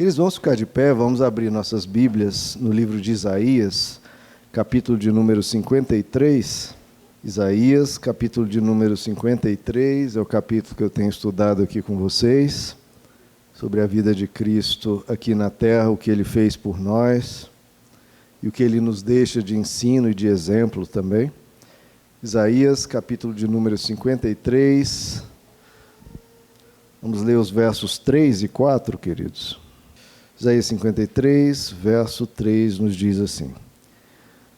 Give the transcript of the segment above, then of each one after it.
Queridos, vamos ficar de pé, vamos abrir nossas Bíblias no livro de Isaías, capítulo de número 53. Isaías, capítulo de número 53, é o capítulo que eu tenho estudado aqui com vocês, sobre a vida de Cristo aqui na terra, o que Ele fez por nós e o que Ele nos deixa de ensino e de exemplo também. Isaías, capítulo de número 53, vamos ler os versos 3 e 4, queridos. Isaías 53, verso 3, nos diz assim: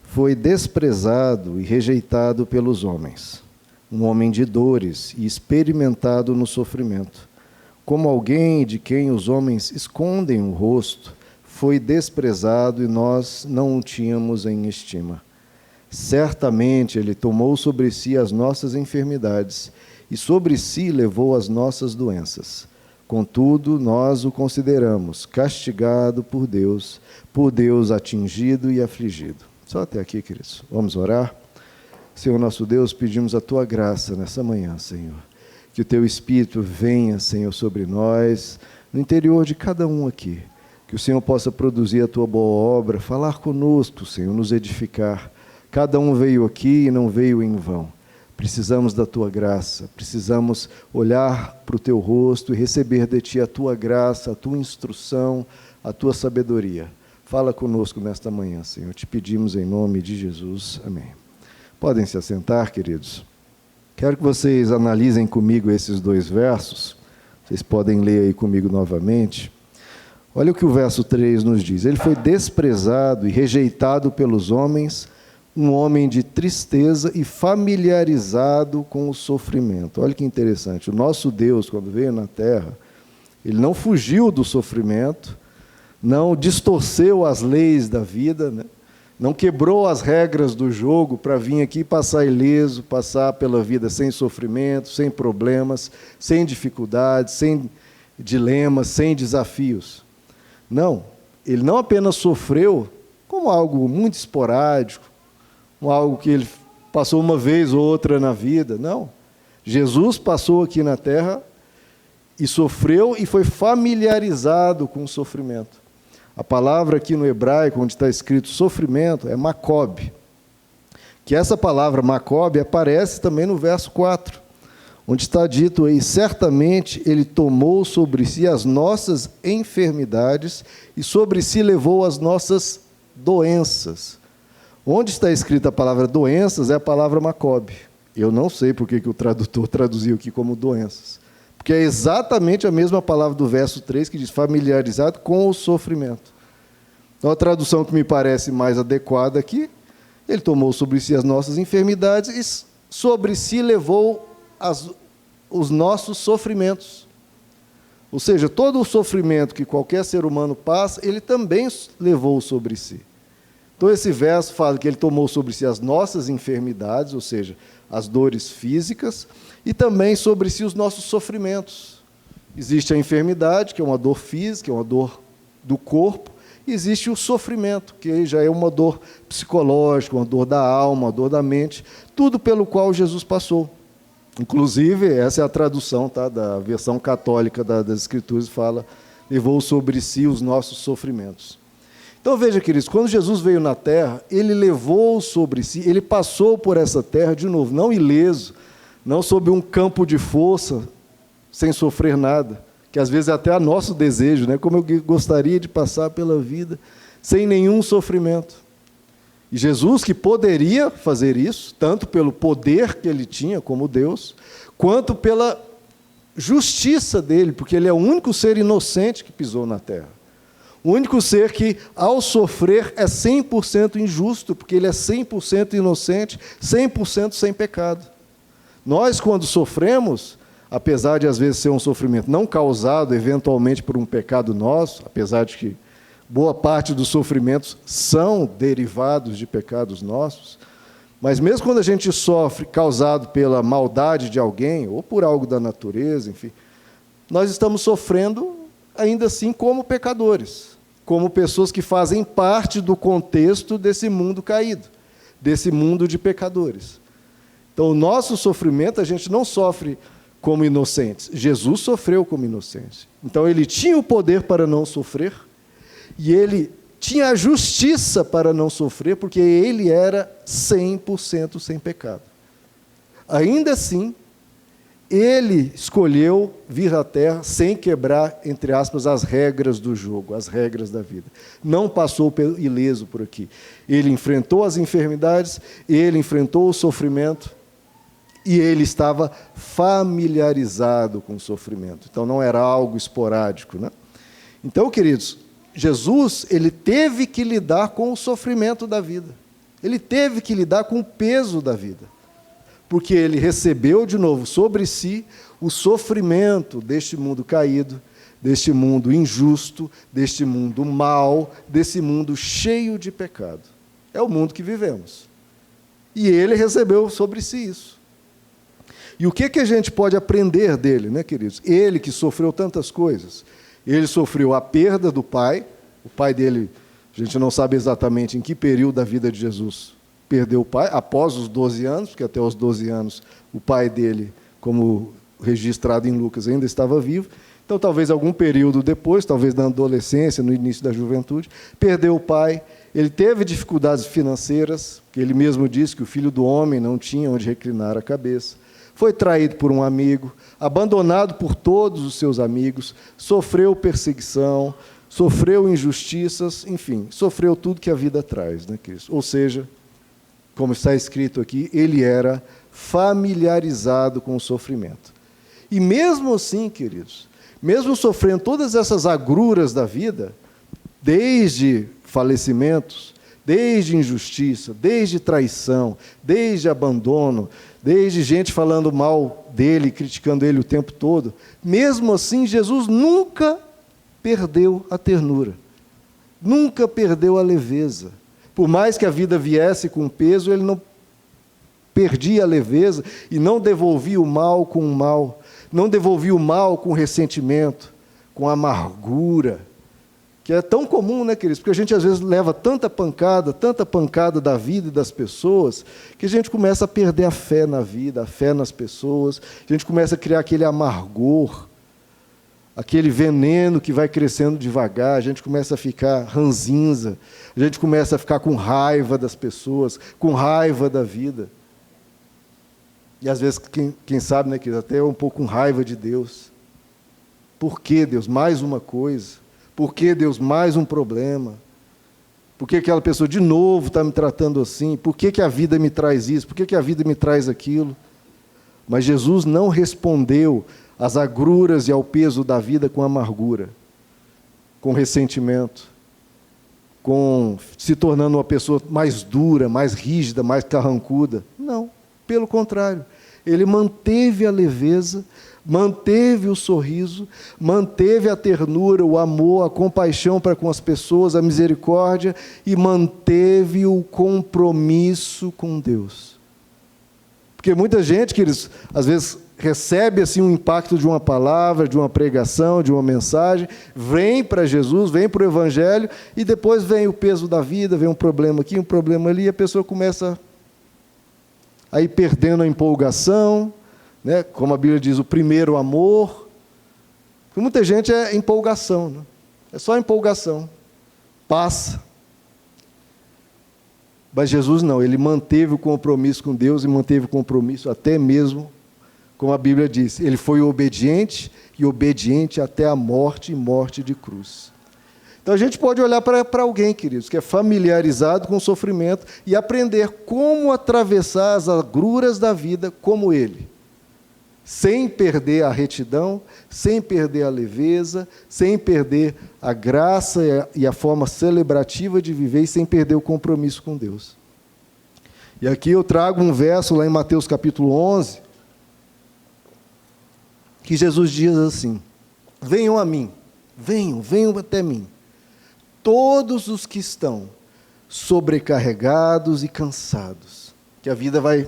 Foi desprezado e rejeitado pelos homens, um homem de dores e experimentado no sofrimento. Como alguém de quem os homens escondem o rosto, foi desprezado e nós não o tínhamos em estima. Certamente ele tomou sobre si as nossas enfermidades e sobre si levou as nossas doenças. Contudo, nós o consideramos castigado por Deus atingido e afligido. Só até aqui, queridos. Vamos orar? Senhor nosso Deus, pedimos a Tua graça nessa manhã, Senhor. Que o Teu Espírito venha, Senhor, sobre nós, no interior de cada um aqui. Que o Senhor possa produzir a Tua boa obra, falar conosco, Senhor, nos edificar. Cada um veio aqui e não veio em vão. Precisamos da Tua graça, precisamos olhar para o Teu rosto e receber de Ti a Tua graça, a Tua instrução, a Tua sabedoria. Fala conosco nesta manhã, Senhor. Te pedimos em nome de Jesus. Amém. Podem se assentar, queridos. Quero que vocês analisem comigo esses dois versos. Vocês podem ler aí comigo novamente. Olha o que o verso 3 nos diz. Ele foi desprezado e rejeitado pelos homens, um homem de tristeza e familiarizado com o sofrimento. Olha que interessante. O nosso Deus, quando veio na terra, Ele não fugiu do sofrimento, não distorceu as leis da vida, né? Não quebrou as regras do jogo para vir aqui passar ileso, passar pela vida sem sofrimento, sem problemas, sem dificuldades, sem dilemas, sem desafios. Não, Ele não apenas sofreu como algo muito esporádico, algo que Ele passou uma vez ou outra na vida. Não. Jesus passou aqui na terra e sofreu e foi familiarizado com o sofrimento. A palavra aqui no hebraico, onde está escrito sofrimento, é makob. Que essa palavra makob aparece também no verso 4, onde está dito aí: certamente Ele tomou sobre si as nossas enfermidades e sobre si levou as nossas doenças. Onde está escrita a palavra doenças é a palavra makob. Eu não sei por que o tradutor traduziu aqui como doenças. Porque é exatamente a mesma palavra do verso 3 que diz familiarizado com o sofrimento. Então a tradução que me parece mais adequada aqui, Ele tomou sobre si as nossas enfermidades e sobre si levou os nossos sofrimentos. Ou seja, todo o sofrimento que qualquer ser humano passa, Ele também levou sobre si. Então esse verso fala que Ele tomou sobre si as nossas enfermidades, ou seja, as dores físicas, e também sobre si os nossos sofrimentos. Existe a enfermidade, que é uma dor física, é uma dor do corpo, e existe o sofrimento, que já é uma dor psicológica, uma dor da alma, uma dor da mente, tudo pelo qual Jesus passou. Inclusive, essa é a tradução, tá, da versão católica das Escrituras, fala, levou sobre si os nossos sofrimentos. Então veja, queridos, quando Jesus veio na terra, Ele levou sobre si, Ele passou por essa terra, de novo, não ileso, não sob um campo de força, sem sofrer nada, que às vezes é até nosso desejo, né? Como eu gostaria de passar pela vida sem nenhum sofrimento. E Jesus, que poderia fazer isso, tanto pelo poder que Ele tinha como Deus, quanto pela justiça dEle, porque Ele é o único ser inocente que pisou na terra. O único ser que, ao sofrer, é 100% injusto, porque Ele é 100% inocente, 100% sem pecado. Nós, quando sofremos, apesar de às vezes ser um sofrimento não causado eventualmente por um pecado nosso, apesar de que boa parte dos sofrimentos são derivados de pecados nossos, mas mesmo quando a gente sofre causado pela maldade de alguém, ou por algo da natureza, enfim, nós estamos sofrendo ainda assim como pecadores, como pessoas que fazem parte do contexto desse mundo caído, desse mundo de pecadores. Então, o nosso sofrimento, a gente não sofre como inocentes. Jesus sofreu como inocente. Então ele tinha o poder para não sofrer e ele tinha a justiça para não sofrer, porque ele era 100% sem pecado. Ainda assim, ele escolheu vir à Terra sem quebrar, entre aspas, as regras do jogo, as regras da vida. Não passou ileso por aqui. Ele enfrentou as enfermidades, ele enfrentou o sofrimento e ele estava familiarizado com o sofrimento. Então não era algo esporádico, né? Então, queridos, Jesus, ele teve que lidar com o sofrimento da vida. Ele teve que lidar com o peso da vida. Porque ele recebeu de novo sobre si o sofrimento deste mundo caído, deste mundo injusto, deste mundo mau, desse mundo cheio de pecado. É o mundo que vivemos. E ele recebeu sobre si isso. E o que a gente pode aprender dele, né, queridos? Ele que sofreu tantas coisas. Ele sofreu a perda do pai. O pai dele, a gente não sabe exatamente em que período da vida de Jesus perdeu o pai, após os 12 anos, porque até os 12 anos o pai dele, como registrado em Lucas, ainda estava vivo. Então, talvez algum período depois, talvez na adolescência, no início da juventude, perdeu o pai. Ele teve dificuldades financeiras, que ele mesmo disse que o filho do homem não tinha onde reclinar a cabeça. Foi traído por um amigo, abandonado por todos os seus amigos, sofreu perseguição, sofreu injustiças, enfim, sofreu tudo que a vida traz, né, Cristo? Ou seja, como está escrito aqui, ele era familiarizado com o sofrimento. E mesmo assim, queridos, mesmo sofrendo todas essas agruras da vida, desde falecimentos, desde injustiça, desde traição, desde abandono, desde gente falando mal dele, criticando ele o tempo todo, mesmo assim, Jesus nunca perdeu a ternura, nunca perdeu a leveza. Por mais que a vida viesse com peso, ele não perdia a leveza e não devolvia o mal com o mal, não devolvia o mal com ressentimento, com amargura, que é tão comum, né, queridos? Porque a gente às vezes leva tanta pancada da vida e das pessoas, que a gente começa a perder a fé na vida, a fé nas pessoas, a gente começa a criar aquele amargor, aquele veneno que vai crescendo devagar, a gente começa a ficar ranzinza, a gente começa a ficar com raiva das pessoas, com raiva da vida. E às vezes, quem sabe, né, queridos, até um pouco com raiva de Deus. Por que, Deus? Mais uma coisa. Por que, Deus, mais um problema? Por que aquela pessoa de novo está me tratando assim? Por que a vida me traz isso? Por que a vida me traz aquilo? Mas Jesus não respondeu às agruras e ao peso da vida com amargura, com ressentimento, com se tornando uma pessoa mais dura, mais rígida, mais carrancuda. Não, pelo contrário. Ele manteve a leveza, manteve o sorriso, manteve a ternura, o amor, a compaixão para com as pessoas, a misericórdia, e manteve o compromisso com Deus. Porque muita gente, queridos, às vezes recebe assim um impacto de uma palavra, de uma pregação, de uma mensagem, vem para Jesus, vem para o Evangelho, e depois vem o peso da vida, vem um problema aqui, um problema ali, e a pessoa começa a ir perdendo a empolgação, né? Como a Bíblia diz, o primeiro amor. Porque muita gente é empolgação, né? É só empolgação, passa. Mas Jesus não, ele manteve o compromisso com Deus e manteve o compromisso até mesmo, como a Bíblia diz, ele foi obediente e obediente até a morte e morte de cruz. Então a gente pode olhar para alguém, queridos, que é familiarizado com o sofrimento e aprender como atravessar as agruras da vida como ele, sem perder a retidão, sem perder a leveza, sem perder a graça e a forma celebrativa de viver e sem perder o compromisso com Deus. E aqui eu trago um verso lá em Mateus capítulo 11, que Jesus diz assim: venham a mim, venham até mim, todos os que estão sobrecarregados e cansados, que a vida vai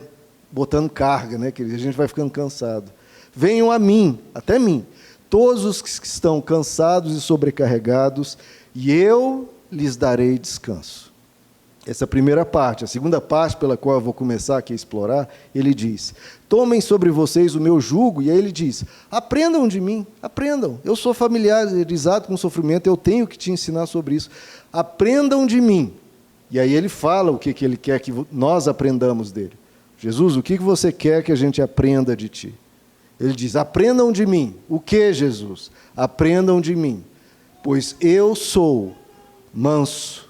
botando carga, né, querido? A gente vai ficando cansado. Venham a mim, até mim, todos os que estão cansados e sobrecarregados, e eu lhes darei descanso. Essa primeira parte. A segunda parte, pela qual eu vou começar aqui a explorar, ele diz: tomem sobre vocês o meu jugo, e aí ele diz: aprendam de mim, aprendam. Eu sou familiarizado com o sofrimento, eu tenho que te ensinar sobre isso. Aprendam de mim. E aí ele fala o que ele quer que nós aprendamos dele. Jesus, o que você quer que a gente aprenda de ti? Ele diz: aprendam de mim. O que, Jesus? Aprendam de mim, pois eu sou manso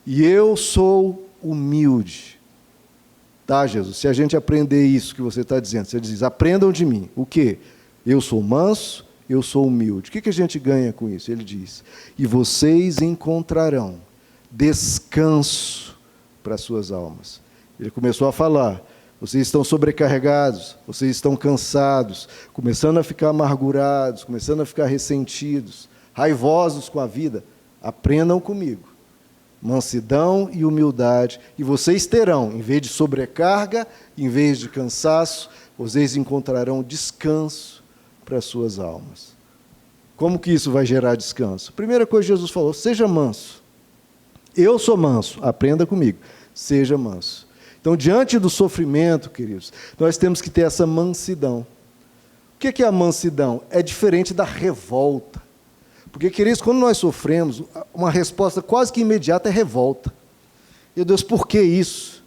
e eu sou humilde. Tá, Jesus? Se a gente aprender isso que você está dizendo, você diz: aprendam de mim. O que? Eu sou manso, eu sou humilde. O que a gente ganha com isso? Ele diz: e vocês encontrarão descanso para as suas almas. Ele começou a falar: vocês estão sobrecarregados, vocês estão cansados, começando a ficar amargurados, começando a ficar ressentidos, raivosos com a vida. Aprendam comigo. Mansidão e humildade, e vocês terão, em vez de sobrecarga, em vez de cansaço, vocês encontrarão descanso para as suas almas. Como que isso vai gerar descanso? Primeira coisa que Jesus falou: seja manso. Eu sou manso, aprenda comigo, seja manso. Então, diante do sofrimento, queridos, nós temos que ter essa mansidão. O que é a mansidão? É diferente da revolta. Porque, queridos, quando nós sofremos, uma resposta quase que imediata é revolta. Meu Deus, por que isso?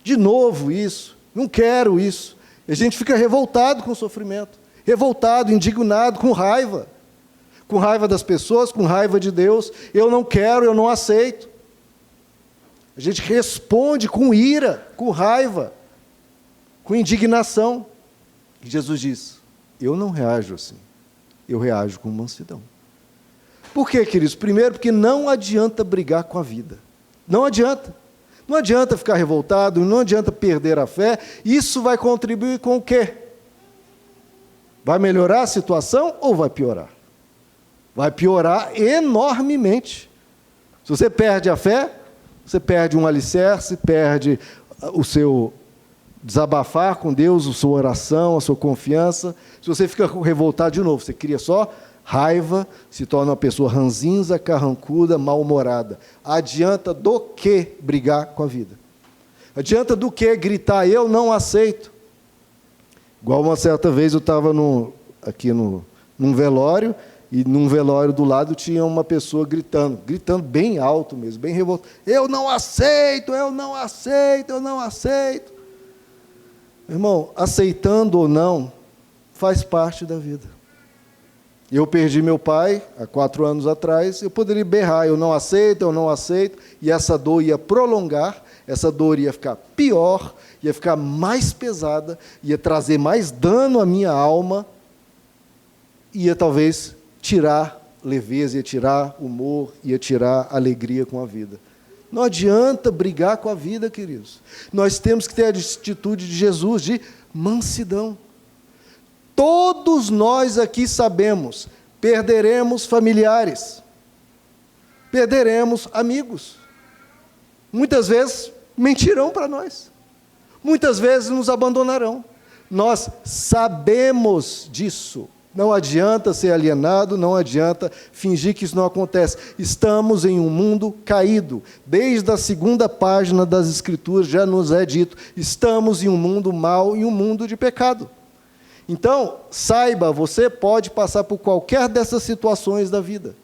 De novo isso? Não quero isso. E a gente fica revoltado com o sofrimento, revoltado, indignado, com raiva das pessoas, com raiva de Deus. Eu não quero, eu não aceito. A gente responde com ira, com raiva, com indignação. E Jesus diz: eu não reajo assim, eu reajo com mansidão. Por quê, queridos? Primeiro, porque não adianta brigar com a vida. Não adianta. Não adianta ficar revoltado, não adianta perder a fé. Isso vai contribuir com o quê? Vai melhorar a situação ou vai piorar? Vai piorar enormemente. Se você perde a fé, você perde um alicerce, perde o seu desabafar com Deus, a sua oração, a sua confiança. Se você fica revoltado de novo, você cria só raiva, se torna uma pessoa ranzinza, carrancuda, mal-humorada. Adianta do que brigar com a vida? Adianta do que gritar: eu não aceito? Igual uma certa vez eu estava num velório, e num velório do lado tinha uma pessoa gritando bem alto mesmo, bem revoltada: eu não aceito, eu não aceito, eu não aceito. Irmão, aceitando ou não, faz parte da vida. Eu perdi meu pai há 4 anos atrás, eu poderia berrar: eu não aceito, e essa dor ia prolongar, essa dor ia ficar pior, ia ficar mais pesada, ia trazer mais dano à minha alma, ia talvez tirar leveza, ia tirar humor, ia tirar alegria com a vida. Não adianta brigar com a vida, queridos. Nós temos que ter a atitude de Jesus, de mansidão. Todos nós aqui sabemos: perderemos familiares, perderemos amigos. Muitas vezes mentirão para nós, muitas vezes nos abandonarão. Nós sabemos disso. Não adianta ser alienado, não adianta fingir que isso não acontece. Estamos em um mundo caído. Desde a 2ª página das Escrituras já nos é dito: estamos em um mundo mau, em um mundo de pecado. Então, saiba, você pode passar por qualquer dessas situações da vida.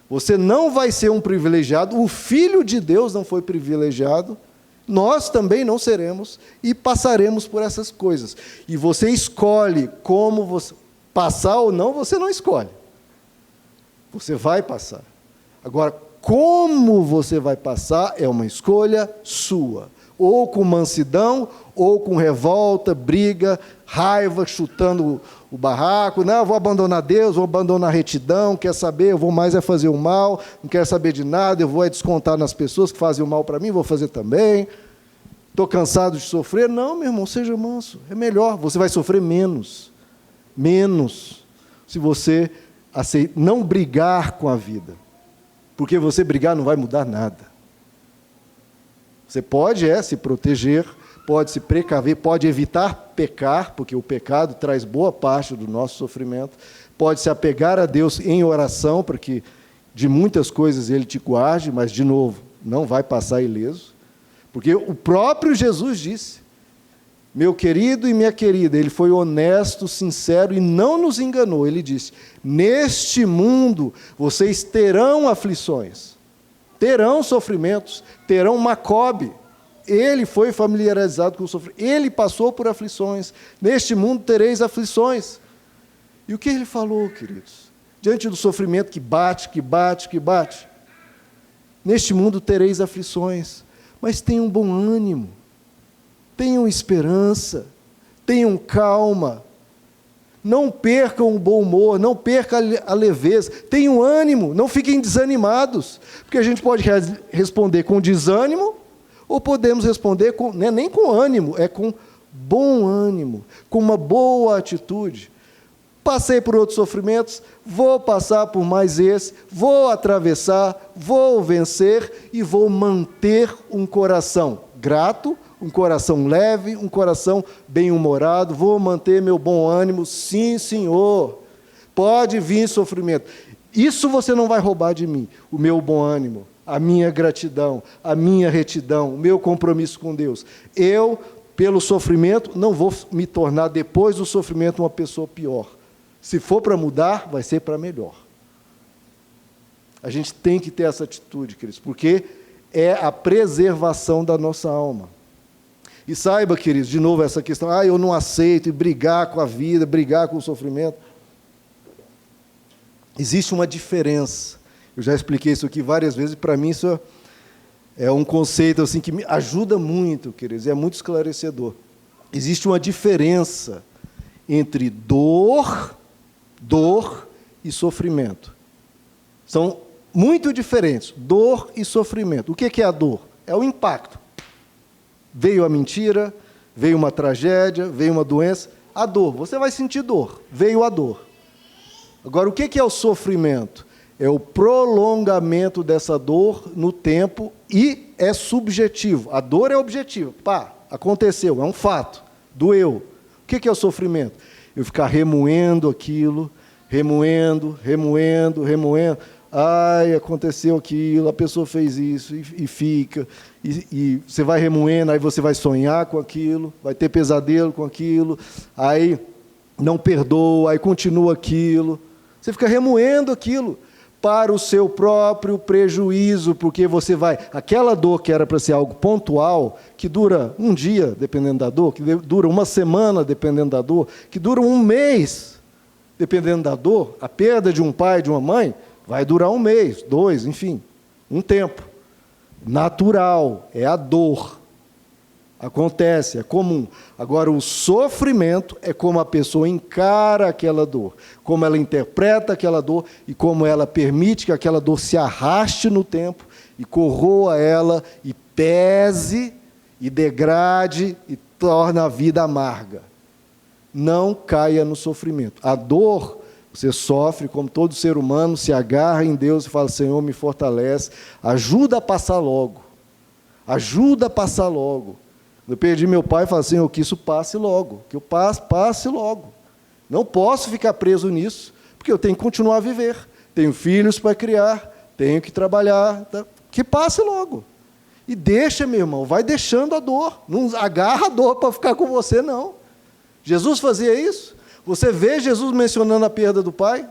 Você não vai ser um privilegiado, o Filho de Deus não foi privilegiado, nós também não seremos, e passaremos por essas coisas. E você escolhe como você passar ou não, você não escolhe. Você vai passar. Agora, como você vai passar é uma escolha sua. Ou com mansidão, ou com revolta, briga, raiva, chutando o barraco. Não, eu vou abandonar Deus, vou abandonar a retidão, quer saber, eu vou mais é fazer o mal, não quero saber de nada, eu vou é descontar nas pessoas que fazem o mal para mim, vou fazer também. Estou cansado de sofrer. Não, meu irmão, seja manso, é melhor, você vai sofrer menos, se você não brigar com a vida. Porque você brigar não vai mudar nada. Você pode se proteger, pode se precaver, pode evitar pecar, porque o pecado traz boa parte do nosso sofrimento, pode se apegar a Deus em oração, para que de muitas coisas Ele te guarde, mas, de novo, não vai passar ileso, porque o próprio Jesus disse, meu querido e minha querida, ele foi honesto, sincero e não nos enganou. Ele disse, neste mundo vocês terão aflições, terão sofrimentos, terão Macobe. Ele foi familiarizado com o sofrimento, ele passou por aflições. Neste mundo tereis aflições. E o que ele falou, queridos? Diante do sofrimento que bate, que bate, que bate. Neste mundo tereis aflições, mas tenham bom ânimo. Tenham esperança, tenham calma, não percam o bom humor, não percam a leveza, tenham ânimo, não fiquem desanimados, porque a gente pode responder com desânimo, ou podemos responder com, não é nem com ânimo, é com bom ânimo, com uma boa atitude. Passei por outros sofrimentos, vou passar por mais esse, vou atravessar, vou vencer e vou manter um coração grato, um coração leve, um coração bem-humorado, vou manter meu bom ânimo, sim, Senhor. Pode vir sofrimento. Isso você não vai roubar de mim, o meu bom ânimo, a minha gratidão, a minha retidão, o meu compromisso com Deus. Eu, pelo sofrimento, não vou me tornar, depois do sofrimento, uma pessoa pior. Se for para mudar, vai ser para melhor. A gente tem que ter essa atitude, queridos, porque é a preservação da nossa alma. E saiba, queridos, de novo essa questão, eu não aceito, e brigar com a vida, brigar com o sofrimento. Existe uma diferença. Eu já expliquei isso aqui várias vezes, e para mim isso é um conceito assim, que me ajuda muito, queridos, e é muito esclarecedor. Existe uma diferença entre dor e sofrimento. São muito diferentes, dor e sofrimento. O que é a dor? É o impacto. Veio a mentira, veio uma tragédia, veio uma doença, a dor, você vai sentir dor, veio a dor. Agora, o que é o sofrimento? É o prolongamento dessa dor no tempo e é subjetivo. A dor é objetiva, aconteceu, é um fato, doeu. O que é o sofrimento? Eu ficar remoendo aquilo, remoendo. Aconteceu aquilo, a pessoa fez isso, e fica, e você vai remoendo, aí você vai sonhar com aquilo, vai ter pesadelo com aquilo, aí não perdoa, aí continua aquilo, você fica remoendo aquilo, para o seu próprio prejuízo, porque você vai, aquela dor que era para ser algo pontual, que dura um dia, dependendo da dor, que dura uma semana, dependendo da dor, que dura um mês, dependendo da dor, a perda de um pai, de uma mãe, vai durar um mês, 2, enfim, um tempo. Natural, é a dor. Acontece, é comum. Agora, o sofrimento é como a pessoa encara aquela dor, como ela interpreta aquela dor e como ela permite que aquela dor se arraste no tempo e corroa ela e pese e degrade e torne a vida amarga. Não caia no sofrimento. A dor, você sofre, como todo ser humano, se agarra em Deus e fala, Senhor, me fortalece, ajuda a passar logo. Ajuda a passar logo. Eu perdi meu pai e falei, Senhor, que isso passe logo, que eu passe logo. Não posso ficar preso nisso, porque eu tenho que continuar a viver. Tenho filhos para criar, tenho que trabalhar, que passe logo. E deixa, meu irmão, vai deixando a dor. Não agarra a dor para ficar com você, não. Jesus fazia isso? Você vê Jesus mencionando a perda do pai?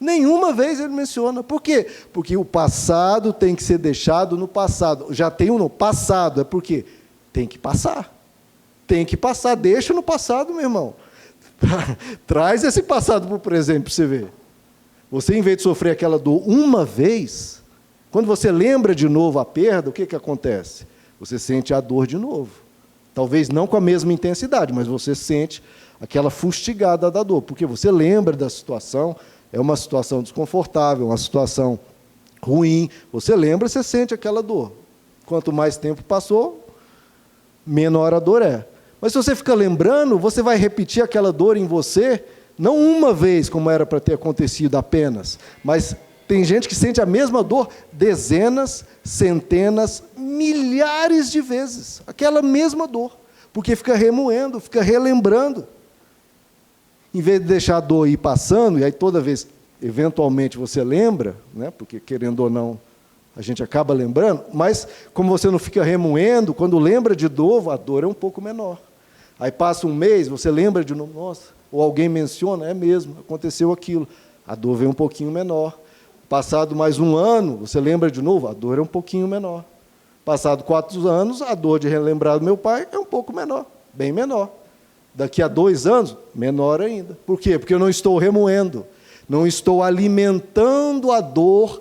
Nenhuma vez ele menciona. Por quê? Porque o passado tem que ser deixado no passado. Já tem no passado, é porque tem que passar. Tem que passar, deixa no passado, meu irmão. Traz esse passado para o presente para você ver. Você, em vez de sofrer aquela dor uma vez, quando você lembra de novo a perda, o que acontece? Você sente a dor de novo. Talvez não com a mesma intensidade, mas você sente aquela fustigada da dor, porque você lembra da situação, é uma situação desconfortável, uma situação ruim, você lembra, você sente aquela dor. Quanto mais tempo passou, menor a dor é. Mas se você fica lembrando, você vai repetir aquela dor em você, não uma vez, como era para ter acontecido apenas, mas tem gente que sente a mesma dor dezenas, centenas, milhares de vezes, aquela mesma dor, porque fica remoendo, fica relembrando. Em vez de deixar a dor ir passando, e aí toda vez, eventualmente, você lembra, né, porque, querendo ou não, a gente acaba lembrando, mas como você não fica remoendo, quando lembra de novo, a dor é um pouco menor. Aí passa um mês, você lembra de novo, nossa, ou alguém menciona, é mesmo, aconteceu aquilo, a dor vem um pouquinho menor. Passado mais um ano, você lembra de novo, a dor é um pouquinho menor. Passado 4 anos, a dor de relembrar do meu pai é um pouco menor, bem menor. Daqui a 2 anos, menor ainda. Por quê? Porque eu não estou remoendo, não estou alimentando a dor,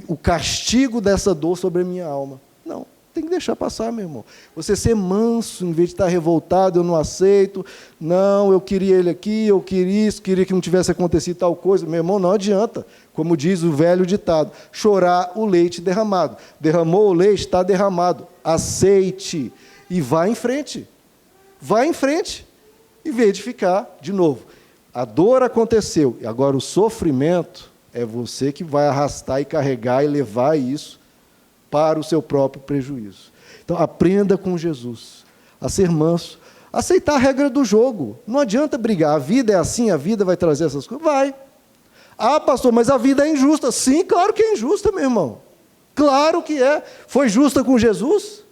o castigo dessa dor sobre a minha alma. Não, tem que deixar passar, meu irmão. Você ser manso, em vez de estar revoltado, eu não aceito, não, eu queria ele aqui, eu queria isso, queria que não tivesse acontecido tal coisa. Meu irmão, não adianta. Como diz o velho ditado, chorar o leite derramado. Derramou o leite, está derramado. Aceite e vá em frente. Vá em frente. Em vez de ficar, de novo, a dor aconteceu, e agora o sofrimento é você que vai arrastar e carregar e levar isso para o seu próprio prejuízo. Então, aprenda com Jesus a ser manso, aceitar a regra do jogo. Não adianta brigar, a vida é assim, a vida vai trazer essas coisas. Vai. Ah, pastor, mas a vida é injusta. Sim, claro que é injusta, meu irmão. Claro que é. Foi justa com Jesus?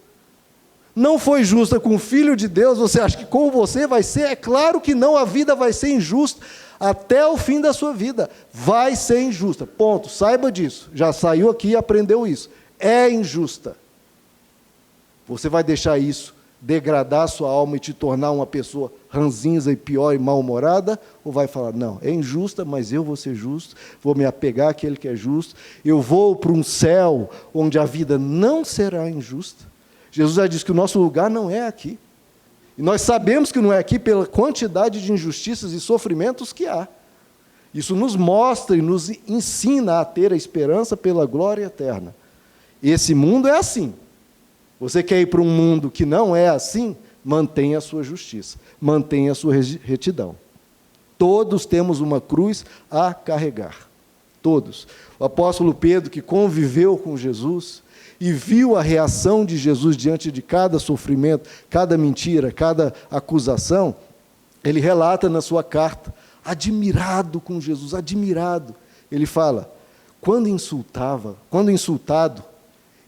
Não foi justa com o Filho de Deus? Você acha que com você vai ser? É claro que não, a vida vai ser injusta. Até o fim da sua vida. Vai ser injusta. Ponto. Saiba disso. Já saiu aqui e aprendeu isso. É injusta. Você vai deixar isso degradar a sua alma e te tornar uma pessoa ranzinza e pior e mal-humorada, ou vai falar, não, é injusta, mas eu vou ser justo, vou me apegar àquele que é justo, eu vou para um céu onde a vida não será injusta. Jesus já disse que o nosso lugar não é aqui. E nós sabemos que não é aqui pela quantidade de injustiças e sofrimentos que há. Isso nos mostra e nos ensina a ter a esperança pela glória eterna. Esse mundo é assim. Você quer ir para um mundo que não é assim? Mantenha a sua justiça, mantenha a sua retidão. Todos temos uma cruz a carregar. Todos. O apóstolo Pedro, que conviveu com Jesus e viu a reação de Jesus diante de cada sofrimento, cada mentira, cada acusação, ele relata na sua carta, admirado com Jesus, admirado. Ele fala, quando insultado,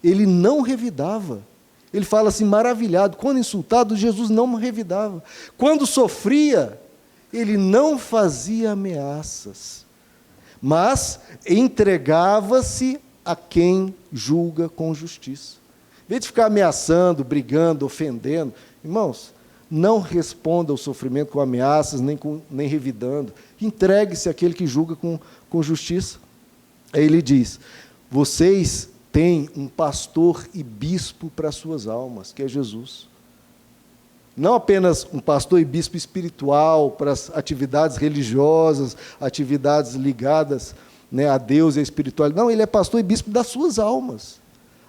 ele não revidava. Ele fala assim, maravilhado, quando insultado, Jesus não revidava. Quando sofria, ele não fazia ameaças, mas entregava-se a quem julga com justiça. Em vez de ficar ameaçando, brigando, ofendendo, irmãos, não responda ao sofrimento com ameaças, nem revidando. Entregue-se àquele que julga com justiça. Aí ele diz, vocês têm um pastor e bispo para as suas almas, que é Jesus. Não apenas um pastor e bispo espiritual para as atividades religiosas, atividades ligadas, né, a Deus e a espiritualidade. Não, ele é pastor e bispo das suas almas.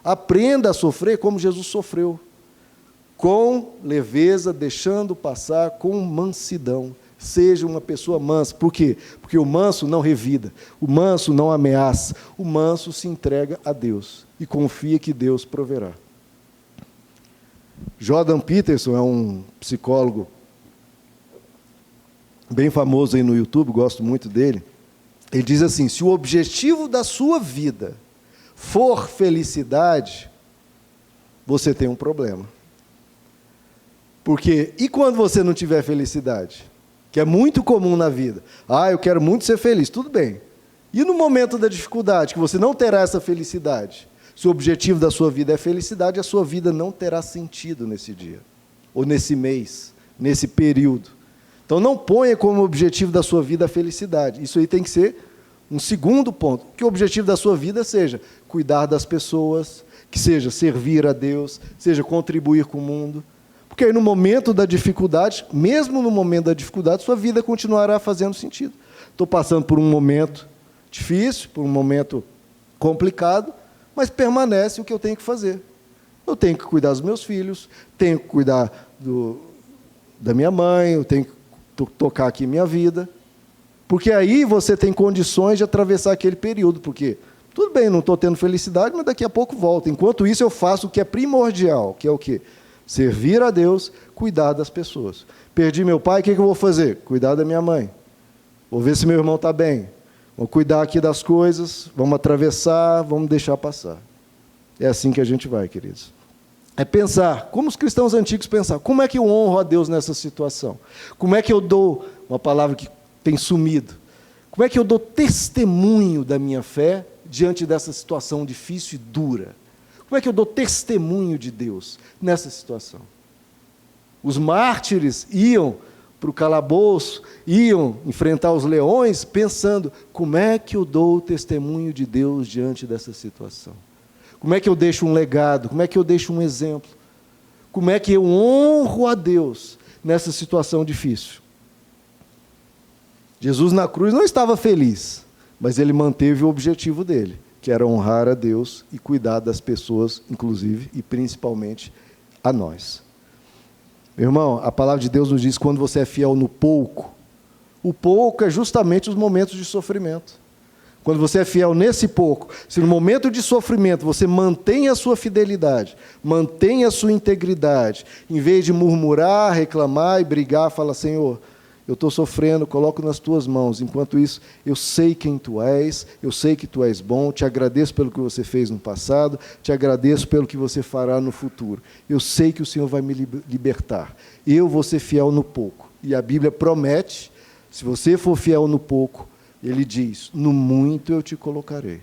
Aprenda a sofrer como Jesus sofreu. Com leveza, deixando passar, com mansidão. Seja uma pessoa mansa. Por quê? Porque o manso não revida, o manso não ameaça, o manso se entrega a Deus e confia que Deus proverá. Jordan Peterson é um psicólogo bem famoso aí no YouTube, gosto muito dele. Ele diz assim, se o objetivo da sua vida for felicidade, você tem um problema. Porque, e quando você não tiver felicidade? Que é muito comum na vida. Eu quero muito ser feliz, tudo bem. E no momento da dificuldade, que você não terá essa felicidade? Se o objetivo da sua vida é felicidade, a sua vida não terá sentido nesse dia, ou nesse mês, nesse período. Então não ponha como objetivo da sua vida a felicidade. Isso aí tem que ser um segundo ponto. Que o objetivo da sua vida seja cuidar das pessoas, que seja servir a Deus, seja contribuir com o mundo. Porque aí no momento da dificuldade, mesmo no momento da dificuldade, sua vida continuará fazendo sentido. Estou passando por um momento difícil, por um momento complicado, mas permanece o que eu tenho que fazer. Eu tenho que cuidar dos meus filhos, tenho que cuidar da minha mãe, eu tenho que tocar aqui minha vida. Porque aí você tem condições de atravessar aquele período, porque tudo bem, não estou tendo felicidade, mas daqui a pouco volto. Enquanto isso eu faço o que é primordial, que é o quê? Servir a Deus, cuidar das pessoas. Perdi meu pai, o que eu vou fazer? Cuidar da minha mãe. Vou ver se meu irmão está bem. Vou cuidar aqui das coisas, vamos atravessar, vamos deixar passar. É assim que a gente vai, queridos. É pensar, como os cristãos antigos pensavam, como é que eu honro a Deus nessa situação? Como é que eu dou, uma palavra que tem sumido, como é que eu dou testemunho da minha fé diante dessa situação difícil e dura? Como é que eu dou testemunho de Deus nessa situação? Os mártires iam para o calabouço, iam enfrentar os leões, pensando, como é que eu dou o testemunho de Deus diante dessa situação? Como é que eu deixo um legado? Como é que eu deixo um exemplo? Como é que eu honro a Deus nessa situação difícil? Jesus na cruz não estava feliz, mas ele manteve o objetivo dele, que era honrar a Deus e cuidar das pessoas, inclusive e principalmente a nós. Meu irmão, a palavra de Deus nos diz que quando você é fiel no pouco, o pouco é justamente os momentos de sofrimento. Quando você é fiel nesse pouco, se no momento de sofrimento você mantém a sua fidelidade, mantém a sua integridade, em vez de murmurar, reclamar e brigar, fala, Senhor, eu estou sofrendo, coloco nas tuas mãos. Enquanto isso, eu sei quem tu és, eu sei que tu és bom, te agradeço pelo que você fez no passado, te agradeço pelo que você fará no futuro. Eu sei que o Senhor vai me libertar. Eu vou ser fiel no pouco. E a Bíblia promete, se você for fiel no pouco, ele diz, no muito eu te colocarei.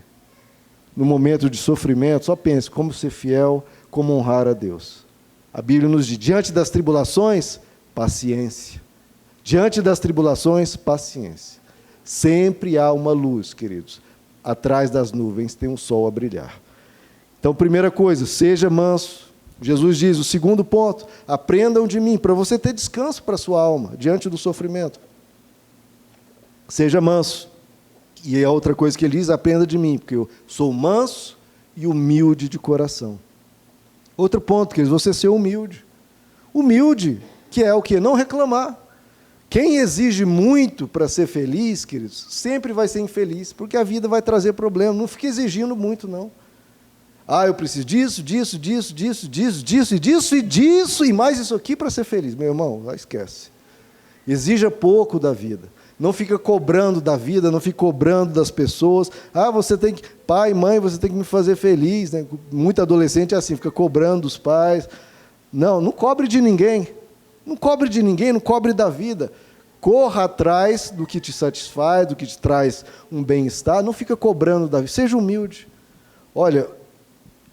No momento de sofrimento, só pense como ser fiel, como honrar a Deus. A Bíblia nos diz, diante das tribulações, paciência. Diante das tribulações, paciência. Sempre há uma luz, queridos. Atrás das nuvens tem um sol a brilhar. Então, primeira coisa, seja manso. Jesus diz, o segundo ponto, aprendam de mim, para você ter descanso para a sua alma, diante do sofrimento. Seja manso. E a outra coisa que ele diz, aprenda de mim, porque eu sou manso e humilde de coração. Outro ponto, queridos, você ser humilde. Humilde, que é o quê? Não reclamar. Quem exige muito para ser feliz, queridos, sempre vai ser infeliz, porque a vida vai trazer problema. Não fique exigindo muito, não. Ah, eu preciso disso, e mais isso aqui para ser feliz. Meu irmão, esquece. Exija pouco da vida. Não fica cobrando da vida, não fica cobrando das pessoas. Ah, você tem que... Pai, mãe, você tem que me fazer feliz. Né? Muito adolescente é assim, fica cobrando dos pais. Não, não cobre de ninguém. Não cobre de ninguém, não cobre da vida. Corra atrás do que te satisfaz, do que te traz um bem-estar. Não fica cobrando da vida. Seja humilde. Olha,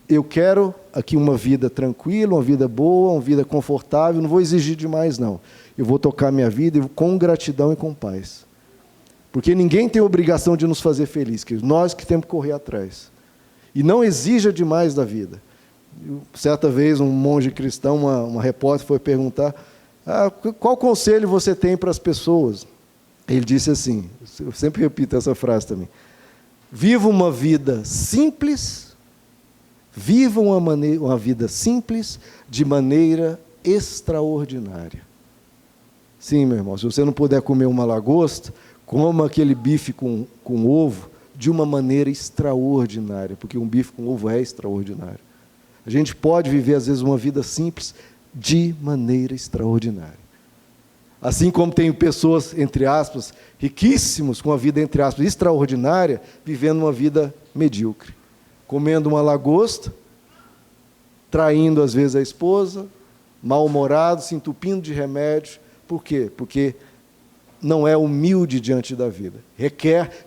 eu quero aqui uma vida tranquila, uma vida boa, uma vida confortável. Não vou exigir demais, não. Eu vou tocar minha vida com gratidão e com paz. Porque ninguém tem obrigação de nos fazer felizes, queridos. Nós que temos que correr atrás. E não exija demais da vida. Certa vez, um monge cristão, uma repórter, foi perguntar, qual conselho você tem para as pessoas? Ele disse assim, eu sempre repito essa frase também, viva uma vida simples, viva uma vida simples de maneira extraordinária. Sim, meu irmão, se você não puder comer uma lagosta, coma aquele bife com ovo de uma maneira extraordinária, porque um bife com ovo é extraordinário. A gente pode viver, às vezes, uma vida simples de maneira extraordinária. Assim como tem pessoas, entre aspas, riquíssimos, com uma vida, entre aspas, extraordinária, vivendo uma vida medíocre. Comendo uma lagosta, traindo, às vezes, a esposa, mal-humorado, se entupindo de remédio. Por quê? Porque não é humilde diante da vida.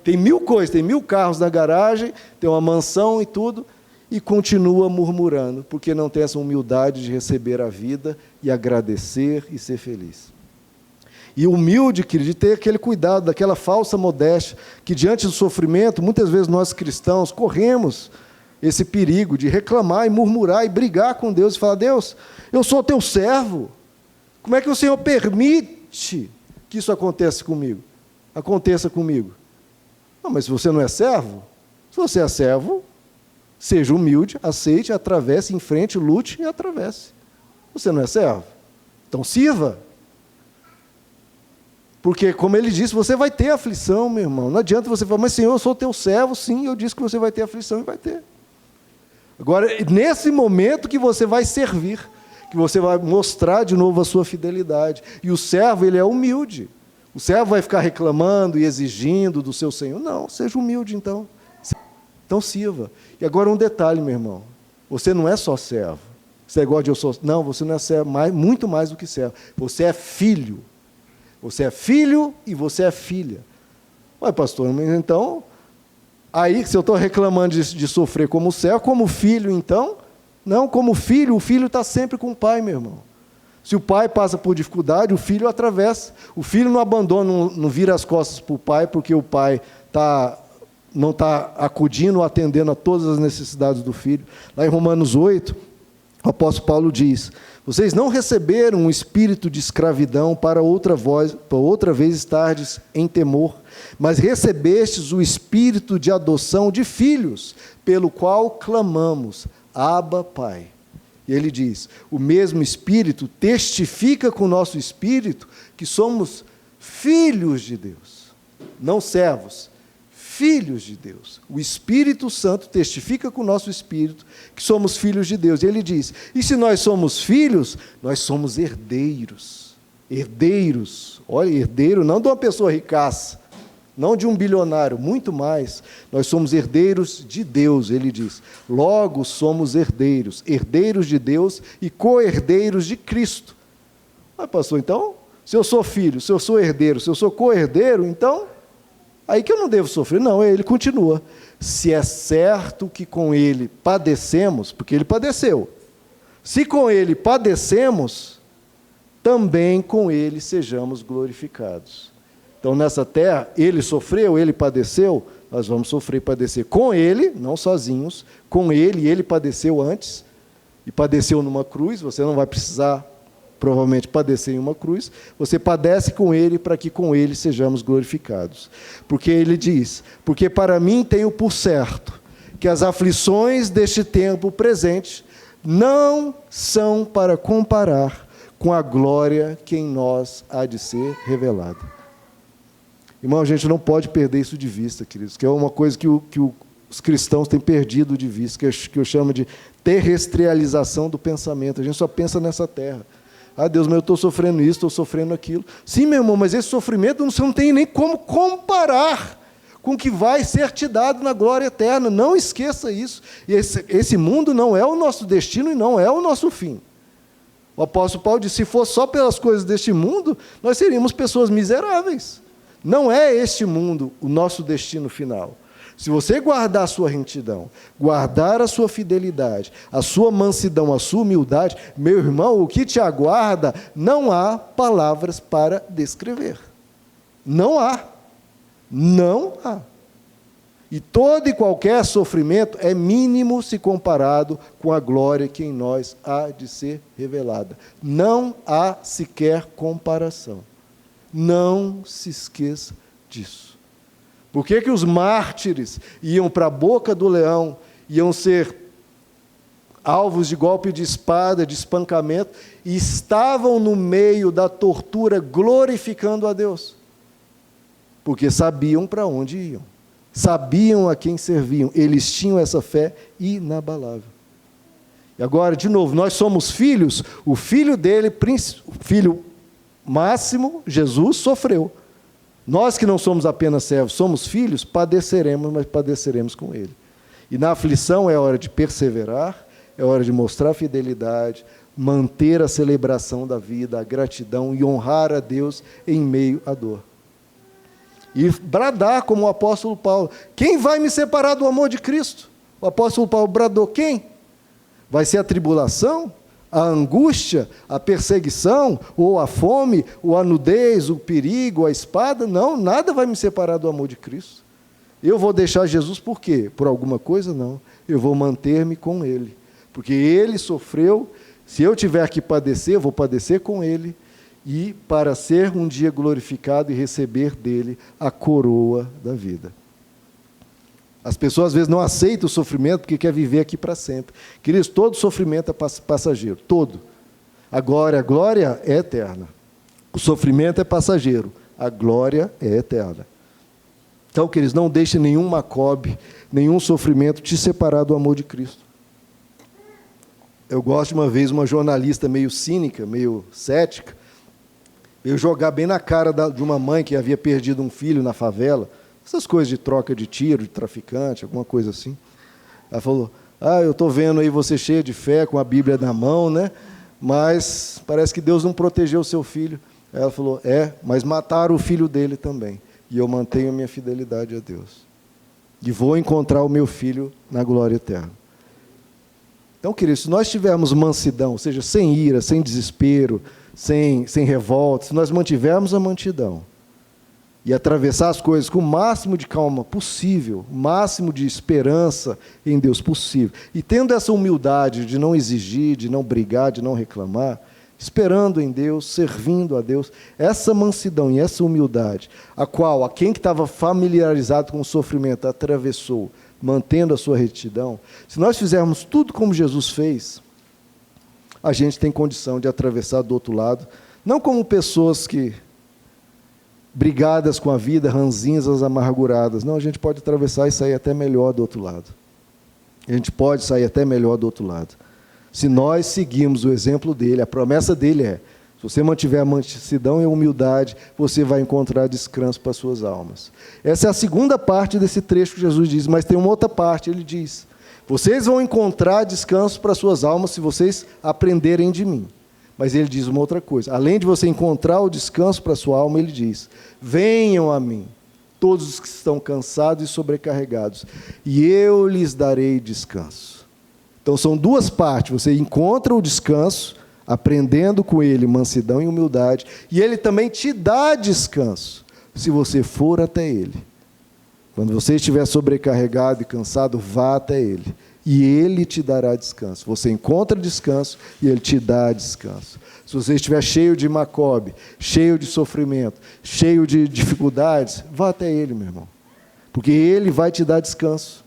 Tem 1000 coisas, tem 1000 carros na garagem, tem uma mansão e tudo, e continua murmurando, porque não tem essa humildade de receber a vida e agradecer e ser feliz. E humilde, querido, de ter aquele cuidado, daquela falsa modéstia, que diante do sofrimento, muitas vezes nós cristãos corremos esse perigo de reclamar e murmurar e brigar com Deus e falar, Deus, eu sou teu servo, como é que o Senhor permite que isso aconteça comigo? Não, mas se você não é servo, se você é servo, seja humilde, aceite, atravesse, enfrente, lute e atravesse. Você não é servo? Então sirva. Porque, como ele disse, você vai ter aflição, meu irmão. Não adianta você falar, mas Senhor, eu sou teu servo. Sim, eu disse que você vai ter aflição e vai ter. Agora, nesse momento que você vai servir, que você vai mostrar de novo a sua fidelidade. E o servo, ele é humilde. O servo vai ficar reclamando e exigindo do seu Senhor. Não, seja humilde então. Então sirva. E agora um detalhe, meu irmão. Você não é só servo. Esse negócio de eu sou... Não, você não é servo, muito mais do que servo. Você é filho. Você é filho e você é filha. Ué, pastor, mas então... Aí, se eu estou reclamando de sofrer como servo, como filho, então... Não, como filho, o filho está sempre com o pai, meu irmão. Se o pai passa por dificuldade, o filho atravessa. O filho não abandona, não vira as costas para o pai, porque o pai não está acudindo, atendendo a todas as necessidades do filho. Lá em Romanos 8, o apóstolo Paulo diz: vocês não receberam um espírito de escravidão para outra vez estardes em temor, mas recebestes o espírito de adoção de filhos, pelo qual clamamos, Abba, Pai. E ele diz, o mesmo Espírito testifica com o nosso Espírito que somos filhos de Deus, não servos, filhos de Deus. O Espírito Santo testifica com o nosso Espírito que somos filhos de Deus. E ele diz, e se nós somos filhos, nós somos herdeiros. Herdeiros, olha, herdeiro não de uma pessoa ricaça, não de um bilionário, muito mais. Nós somos herdeiros de Deus, ele diz. Logo somos herdeiros, herdeiros de Deus e co-herdeiros de Cristo. Mas, pastor, então, se eu sou filho, se eu sou herdeiro, se eu sou co-herdeiro, então, aí que eu não devo sofrer. Não, ele continua. Se é certo que com ele padecemos, porque ele padeceu, se com ele padecemos, também com ele sejamos glorificados. Então, nessa terra, ele sofreu, ele padeceu, nós vamos sofrer e padecer com ele, não sozinhos, com ele, e ele padeceu antes, e padeceu numa cruz, você não vai precisar, provavelmente, padecer em uma cruz, você padece com ele, para que com ele sejamos glorificados. Porque ele diz, porque para mim tenho por certo, que as aflições deste tempo presente não são para comparar com a glória que em nós há de ser revelada. Irmão, a gente não pode perder isso de vista, queridos, que é uma coisa que os cristãos têm perdido de vista, que eu chamo de terrestrialização do pensamento. A gente só pensa nessa terra. Ah, Deus, mas eu estou sofrendo isso, estou sofrendo aquilo. Sim, meu irmão, mas esse sofrimento você não tem nem como comparar com o que vai ser te dado na glória eterna. Não esqueça isso. E esse mundo não é o nosso destino e não é o nosso fim. O apóstolo Paulo disse, se fosse só pelas coisas deste mundo, nós seríamos pessoas miseráveis. Não é este mundo o nosso destino final. Se você guardar a sua retidão, guardar a sua fidelidade, a sua mansidão, a sua humildade, meu irmão, o que te aguarda, não há palavras para descrever. Não há. Não há. E todo e qualquer sofrimento é mínimo se comparado com a glória que em nós há de ser revelada. Não há sequer comparação. Não se esqueça disso. Por que os mártires iam para a boca do leão, iam ser alvos de golpe de espada, de espancamento, e estavam no meio da tortura glorificando a Deus? Porque sabiam para onde iam, sabiam a quem serviam, eles tinham essa fé inabalável. E agora, de novo, nós somos filhos, o filho dele, o filho máximo, Jesus, sofreu. Nós que não somos apenas servos, somos filhos, padeceremos, mas padeceremos com ele. E na aflição é hora de perseverar, é hora de mostrar fidelidade, manter a celebração da vida, a gratidão e honrar a Deus em meio à dor. E bradar como o apóstolo Paulo, quem vai me separar do amor de Cristo? O apóstolo Paulo bradou, quem? Vai ser a tribulação? A angústia, a perseguição, ou a fome, ou a nudez, o perigo, a espada? Não, nada vai me separar do amor de Cristo. Eu vou deixar Jesus por quê? Por alguma coisa? Não. Eu vou manter-me com Ele. Porque Ele sofreu, se eu tiver que padecer, eu vou padecer com Ele, e para ser um dia glorificado e receber dele a coroa da vida. As pessoas às vezes não aceitam o sofrimento porque quer viver aqui para sempre. Queridos, todo sofrimento é passageiro, todo. A glória é eterna. O sofrimento é passageiro, a glória é eterna. Então, queridos, não deixe nenhum macobe, nenhum sofrimento te separar do amor de Cristo. Eu gosto de uma vez, uma jornalista meio cínica, meio cética, veio jogar bem na cara de uma mãe que havia perdido um filho na favela, essas coisas de troca de tiro, de traficante, alguma coisa assim. Ela falou, eu estou vendo aí você cheia de fé, com a Bíblia na mão, né? Mas parece que Deus não protegeu o seu filho. Aí ela falou, mas mataram o filho dele também. E eu mantenho a minha fidelidade a Deus. E vou encontrar o meu filho na glória eterna. Então, queridos, se nós tivermos mansidão, ou seja, sem ira, sem desespero, sem revolta, se nós mantivermos a mansidão e atravessar as coisas com o máximo de calma possível, o máximo de esperança em Deus possível, e tendo essa humildade de não exigir, de não brigar, de não reclamar, esperando em Deus, servindo a Deus, essa mansidão e essa humildade, a quem que estava familiarizado com o sofrimento atravessou, mantendo a sua retidão, se nós fizermos tudo como Jesus fez, a gente tem condição de atravessar do outro lado, não como pessoas que, brigadas com a vida, ranzinhas, amarguradas, não, a gente pode atravessar e sair até melhor do outro lado. A gente pode sair até melhor do outro lado. Se nós seguirmos o exemplo dele, a promessa dele se você mantiver a mansidão e a humildade, você vai encontrar descanso para as suas almas. Essa é a segunda parte desse trecho que Jesus diz, mas tem uma outra parte, ele diz, vocês vão encontrar descanso para as suas almas se vocês aprenderem de mim. Mas ele diz uma outra coisa, além de você encontrar o descanso para a sua alma, ele diz, venham a mim, todos os que estão cansados e sobrecarregados, e eu lhes darei descanso. Então são duas partes, você encontra o descanso, aprendendo com ele mansidão e humildade, e ele também te dá descanso, se você for até ele. Quando você estiver sobrecarregado e cansado, vá até ele, e ele te dará descanso. Você encontra descanso e ele te dá descanso. Se você estiver cheio de Macobe, cheio de sofrimento, cheio de dificuldades, vá até ele, meu irmão, porque ele vai te dar descanso.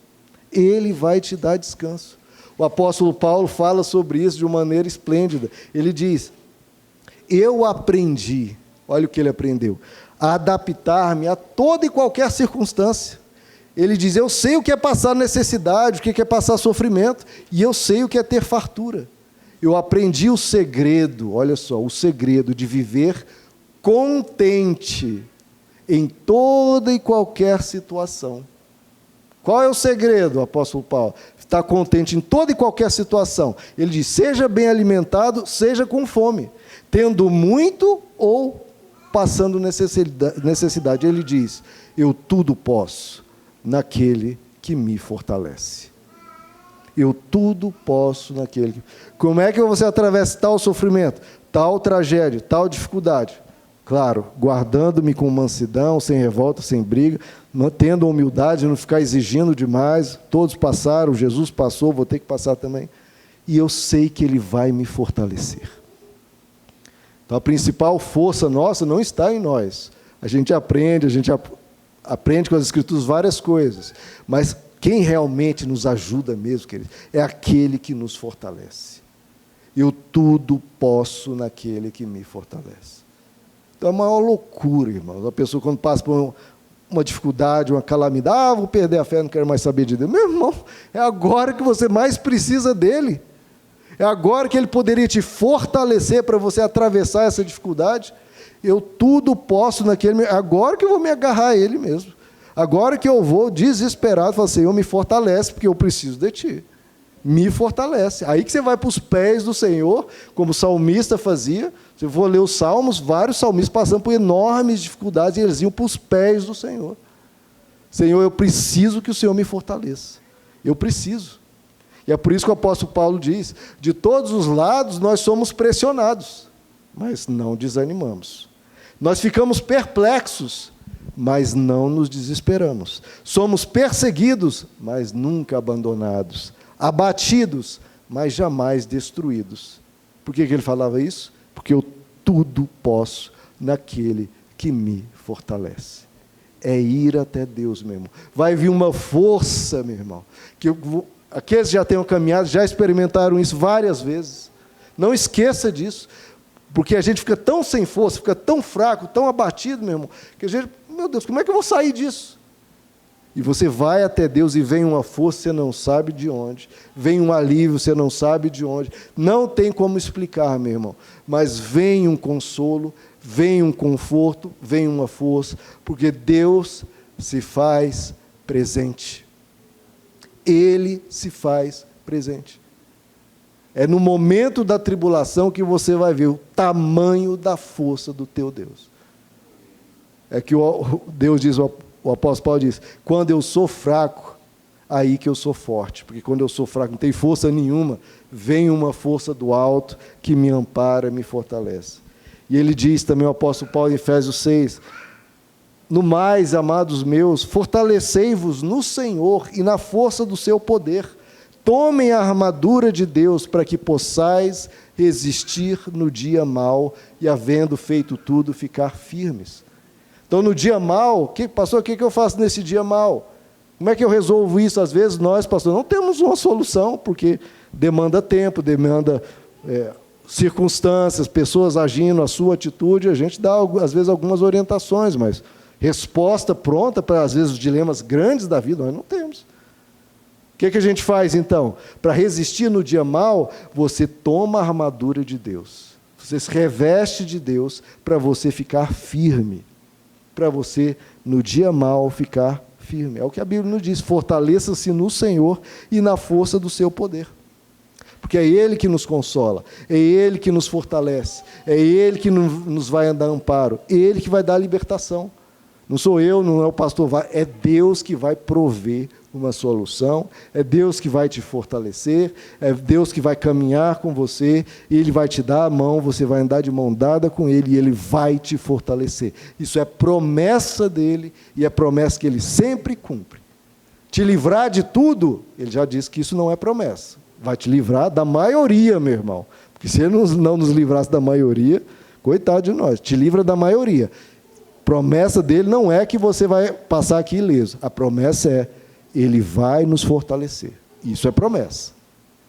Ele vai te dar descanso. O apóstolo Paulo fala sobre isso de uma maneira esplêndida. Ele diz, eu aprendi, olha o que ele aprendeu, a adaptar-me a toda e qualquer circunstância. Ele diz, eu sei o que é passar necessidade, o que é passar sofrimento, e eu sei o que é ter fartura. Eu aprendi o segredo, olha só, o segredo de viver contente em toda e qualquer situação. Qual é o segredo, apóstolo Paulo? Estar contente em toda e qualquer situação. Ele diz, seja bem alimentado, seja com fome, tendo muito ou passando necessidade. Ele diz, eu tudo posso naquele que me fortalece. Eu tudo posso naquele que... Como é que você atravessa tal sofrimento, tal tragédia, tal dificuldade? Claro, guardando-me com mansidão, sem revolta, sem briga, mantendo a humildade, não ficar exigindo demais. Todos passaram, Jesus passou, vou ter que passar também. E eu sei que Ele vai me fortalecer. Então, a principal força nossa não está em nós. A gente aprende com as Escrituras várias coisas. Mas quem realmente nos ajuda mesmo, querido, é aquele que nos fortalece. Eu tudo posso naquele que me fortalece. Então, é a maior loucura, irmãos. A pessoa, quando passa por uma dificuldade, uma calamidade, vou perder a fé, não quero mais saber de Deus. Meu irmão, é agora que você mais precisa dele. É agora que ele poderia te fortalecer para você atravessar essa dificuldade. Eu tudo posso naquele... Agora que eu vou me agarrar a ele mesmo. Agora que eu vou desesperado, falar, Senhor, me fortalece, porque eu preciso de ti. Me fortalece. Aí que você vai para os pés do Senhor, como o salmista fazia. Se eu for ler os salmos, vários salmistas passando por enormes dificuldades, e eles iam para os pés do Senhor. Senhor, eu preciso que o Senhor me fortaleça. Eu preciso. E é por isso que o apóstolo Paulo diz, de todos os lados nós somos pressionados, mas não desanimamos. Nós ficamos perplexos, mas não nos desesperamos. Somos perseguidos, mas nunca abandonados. Abatidos, mas jamais destruídos. Por que ele falava isso? Porque eu tudo posso naquele que me fortalece. É ir até Deus, meu irmão. Vai vir uma força, meu irmão. Aqueles que já tenham caminhado, já experimentaram isso várias vezes. Não esqueça disso. Porque a gente fica tão sem força, fica tão fraco, tão abatido, meu irmão, que a gente, meu Deus, como é que eu vou sair disso? E você vai até Deus e vem uma força, você não sabe de onde. Vem um alívio, você não sabe de onde. Não tem como explicar, meu irmão. Mas vem um consolo, vem um conforto, vem uma força, porque Deus se faz presente. Ele se faz presente. É no momento da tribulação que você vai ver o tamanho da força do teu Deus. É que Deus diz, o apóstolo Paulo diz, quando eu sou fraco, aí que eu sou forte. Porque quando eu sou fraco, não tem força nenhuma, vem uma força do alto que me ampara, me fortalece. E ele diz também, o apóstolo Paulo, em Efésios 6, no mais, amados meus, fortalecei-vos no Senhor e na força do seu poder. Tomem a armadura de Deus para que possais resistir no dia mau e, havendo feito tudo, ficar firmes. Então, no dia mau, pastor, o que eu faço nesse dia mau? Como é que eu resolvo isso? Às vezes nós, pastor, não temos uma solução, porque demanda tempo, demanda circunstâncias, pessoas agindo, a sua atitude, a gente dá, às vezes, algumas orientações, mas resposta pronta para, às vezes, os dilemas grandes da vida, nós não temos. O que a gente faz, então? Para resistir no dia mau, você toma a armadura de Deus. Você se reveste de Deus para você ficar firme. Para você, no dia mau, ficar firme. É o que a Bíblia nos diz. Fortaleça-se no Senhor e na força do seu poder. Porque é Ele que nos consola, é Ele que nos fortalece, é Ele que nos vai dar amparo, é Ele que vai dar libertação. Não sou eu, não é o pastor, é Deus que vai prover uma solução, é Deus que vai te fortalecer, é Deus que vai caminhar com você, Ele vai te dar a mão, você vai andar de mão dada com Ele e Ele vai te fortalecer. Isso é promessa dEle e é promessa que Ele sempre cumpre. Te livrar de tudo, Ele já disse que isso não é promessa. Vai te livrar da maioria, meu irmão. Porque se Ele não nos livrasse da maioria, coitado de nós, te livra da maioria. Promessa dele não é que você vai passar aqui ileso. A promessa é, Ele vai nos fortalecer. Isso é promessa.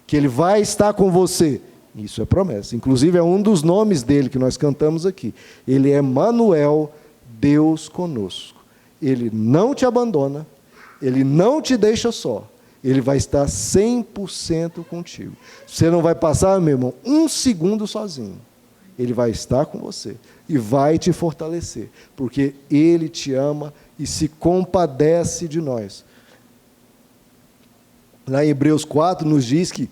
Que Ele vai estar com você. Isso é promessa. Inclusive, é um dos nomes dele que nós cantamos aqui. Ele é Emanuel, Deus conosco. Ele não te abandona, Ele não te deixa só. Ele vai estar 100% contigo. Você não vai passar, meu irmão, um segundo sozinho. Ele vai estar com você e vai te fortalecer, porque Ele te ama e se compadece de nós. Lá em Hebreus 4 nos diz que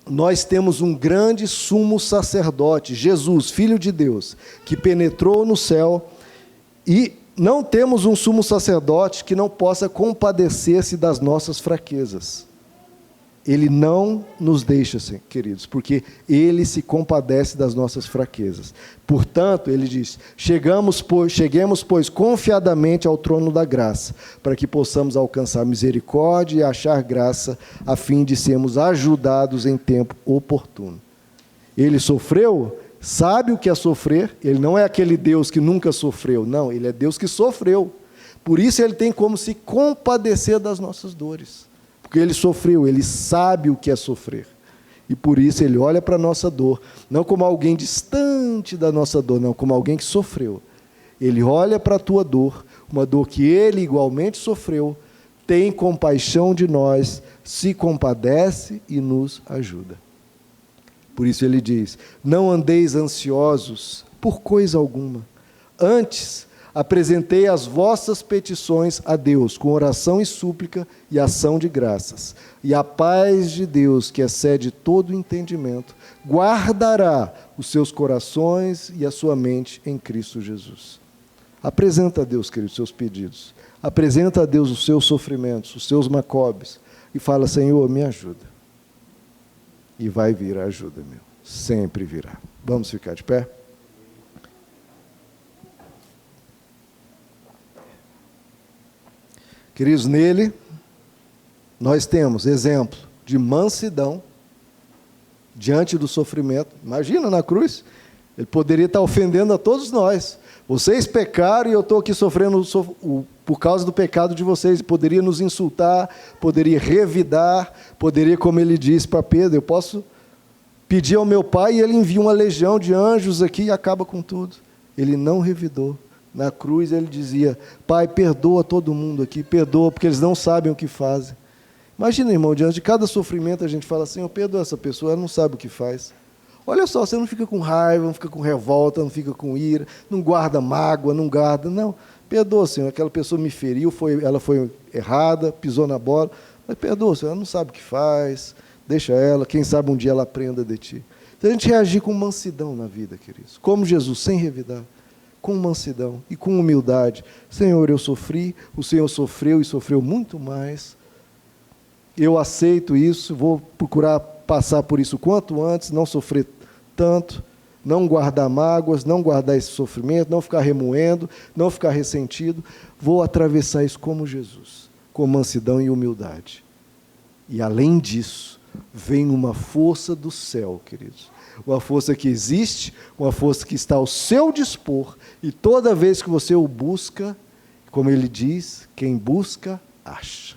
nós temos um grande sumo sacerdote, Jesus, Filho de Deus, que penetrou no céu, e não temos um sumo sacerdote que não possa compadecer-se das nossas fraquezas. Ele não nos deixa, queridos, porque Ele se compadece das nossas fraquezas. Portanto, Ele diz, cheguemos, pois, confiadamente ao trono da graça, para que possamos alcançar misericórdia e achar graça, a fim de sermos ajudados em tempo oportuno. Ele sofreu, sabe o que é sofrer, Ele não é aquele Deus que nunca sofreu, não, Ele é Deus que sofreu. Por isso Ele tem como se compadecer das nossas dores. Porque Ele sofreu, Ele sabe o que é sofrer. E por isso Ele olha para a nossa dor, não como alguém distante da nossa dor, não, como alguém que sofreu. Ele olha para a tua dor, uma dor que Ele igualmente sofreu, tem compaixão de nós, se compadece e nos ajuda. Por isso Ele diz, não andeis ansiosos por coisa alguma, antes apresentei as vossas petições a Deus, com oração e súplica e ação de graças. E a paz de Deus, que excede todo entendimento, guardará os seus corações e a sua mente em Cristo Jesus. Apresenta a Deus, queridos, os seus pedidos. Apresenta a Deus os seus sofrimentos, os seus macobes. E fala, Senhor, me ajuda. E vai vir a ajuda, meu. Sempre virá. Vamos ficar de pé? Queridos, nele, nós temos exemplo de mansidão diante do sofrimento. Imagina na cruz, Ele poderia estar ofendendo a todos nós. Vocês pecaram e eu estou aqui sofrendo por causa do pecado de vocês. Poderia nos insultar, poderia revidar, poderia, como Ele disse para Pedro, eu posso pedir ao meu Pai e Ele envia uma legião de anjos aqui e acaba com tudo. Ele não revidou. Na cruz Ele dizia, Pai, perdoa todo mundo aqui, perdoa, porque eles não sabem o que fazem. Imagina, irmão, diante de cada sofrimento a gente fala assim, eu perdoo essa pessoa, ela não sabe o que faz. Olha só, você não fica com raiva, não fica com revolta, não fica com ira, não guarda mágoa, não, perdoa, Senhor, aquela pessoa me feriu, ela foi errada, pisou na bola, mas perdoa, Senhor, ela não sabe o que faz, deixa ela, quem sabe um dia ela aprenda de ti. Se a gente reagir com mansidão na vida, queridos, como Jesus, sem revidar, com mansidão e com humildade. Senhor, eu sofri, o Senhor sofreu e sofreu muito mais. Eu aceito isso, vou procurar passar por isso quanto antes, não sofrer tanto, não guardar mágoas, não guardar esse sofrimento, não ficar remoendo, não ficar ressentido. Vou atravessar isso como Jesus, com mansidão e humildade. E além disso, vem uma força do céu, queridos. Uma força que existe, uma força que está ao seu dispor, e toda vez que você o busca, como ele diz, quem busca, acha.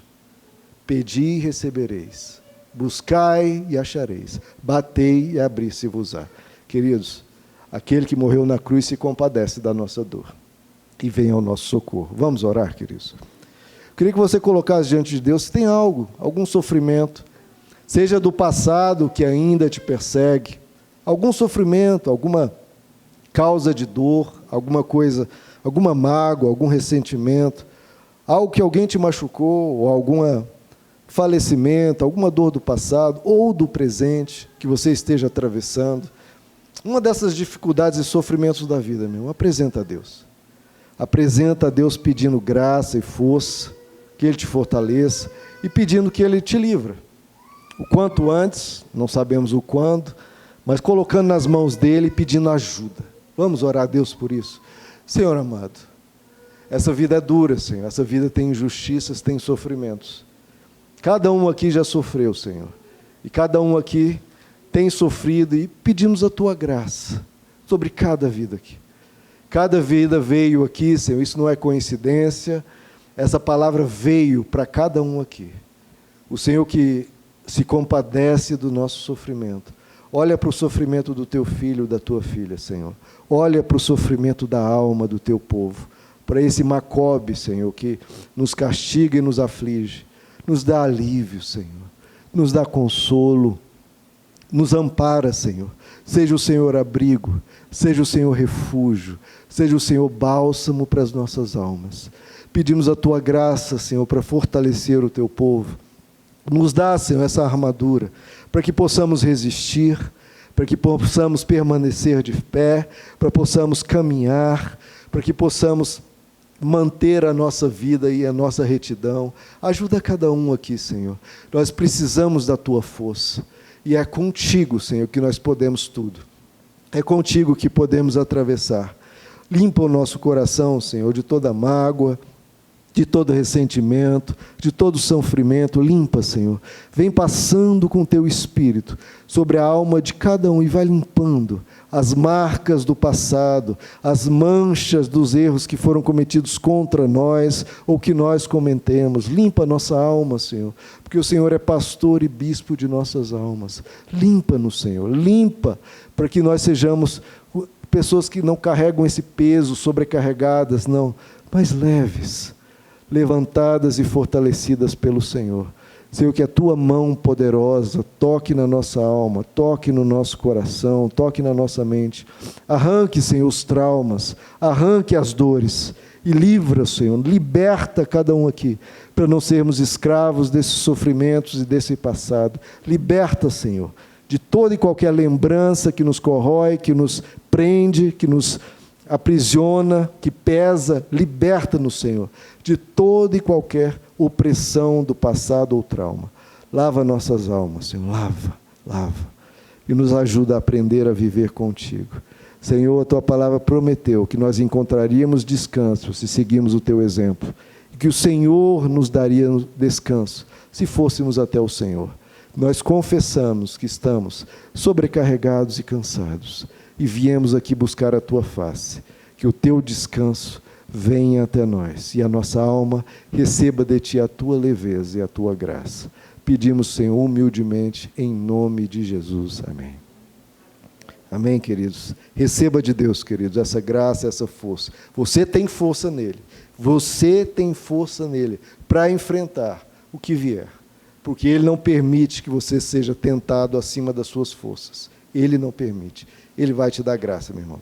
Pedi e recebereis, buscai e achareis, batei e abri-se-vos-á. Queridos, aquele que morreu na cruz se compadece da nossa dor, e vem ao nosso socorro. Vamos orar, queridos? Queria que você colocasse diante de Deus, se tem algo, algum sofrimento, seja do passado que ainda te persegue, algum sofrimento, alguma causa de dor, alguma coisa, alguma mágoa, algum ressentimento, algo que alguém te machucou, ou algum falecimento, alguma dor do passado ou do presente que você esteja atravessando, uma dessas dificuldades e sofrimentos da vida, meu, apresenta a Deus. Apresenta a Deus pedindo graça e força, que Ele te fortaleça, e pedindo que Ele te livre. O quanto antes, não sabemos o quando, mas colocando nas mãos dEle e pedindo ajuda. Vamos orar a Deus por isso. Senhor amado, essa vida é dura, Senhor, essa vida tem injustiças, tem sofrimentos. Cada um aqui já sofreu, Senhor, e cada um aqui tem sofrido, e pedimos a Tua graça sobre cada vida aqui. Cada vida veio aqui, Senhor, isso não é coincidência, essa palavra veio para cada um aqui. O Senhor que se compadece do nosso sofrimento. Olha para o sofrimento do Teu filho, da Tua filha, Senhor. Olha para o sofrimento da alma do Teu povo, para esse Macobe, Senhor, que nos castiga e nos aflige. Nos dá alívio, Senhor. Nos dá consolo. Nos ampara, Senhor. Seja o Senhor abrigo, seja o Senhor refúgio, seja o Senhor bálsamo para as nossas almas. Pedimos a Tua graça, Senhor, para fortalecer o Teu povo. Nos dá, Senhor, essa armadura, para que possamos resistir, para que possamos permanecer de pé, para que possamos caminhar, para que possamos manter a nossa vida e a nossa retidão. Ajuda cada um aqui, Senhor. Nós precisamos da Tua força. E é contigo, Senhor, que nós podemos tudo. É contigo que podemos atravessar. Limpa o nosso coração, Senhor, de toda mágoa, de todo ressentimento, de todo sofrimento. Limpa, Senhor. Vem passando com Teu Espírito sobre a alma de cada um e vai limpando as marcas do passado, as manchas dos erros que foram cometidos contra nós ou que nós cometemos. Limpa a nossa alma, Senhor, porque o Senhor é pastor e bispo de nossas almas. Limpa-nos, Senhor, limpa, para que nós sejamos pessoas que não carregam esse peso, sobrecarregadas, não, mas leves, levantadas e fortalecidas pelo Senhor. Senhor, que a Tua mão poderosa toque na nossa alma, toque no nosso coração, toque na nossa mente. Arranque, Senhor, os traumas, arranque as dores e livra, Senhor, liberta cada um aqui, para não sermos escravos desses sofrimentos e desse passado. Liberta, Senhor, de toda e qualquer lembrança que nos corrói, que nos prende, que nos aprisiona, que pesa. Liberta-nos, Senhor, de toda e qualquer opressão do passado ou trauma. Lava nossas almas, Senhor, lava, e nos ajuda a aprender a viver contigo. Senhor, a Tua palavra prometeu que nós encontraríamos descanso se seguirmos o Teu exemplo, e que o Senhor nos daria descanso se fôssemos até o Senhor. Nós confessamos que estamos sobrecarregados e cansados, e viemos aqui buscar a Tua face, que o Teu descanso venha até nós, e a nossa alma receba de Ti a Tua leveza e a Tua graça. Pedimos, Senhor, humildemente, em nome de Jesus. Amém. Amém, queridos? Receba de Deus, queridos, essa graça, essa força. Você tem força nele. Você tem força nele para enfrentar o que vier, porque Ele não permite que você seja tentado acima das suas forças. Ele não permite. Ele vai te dar graça, meu irmão.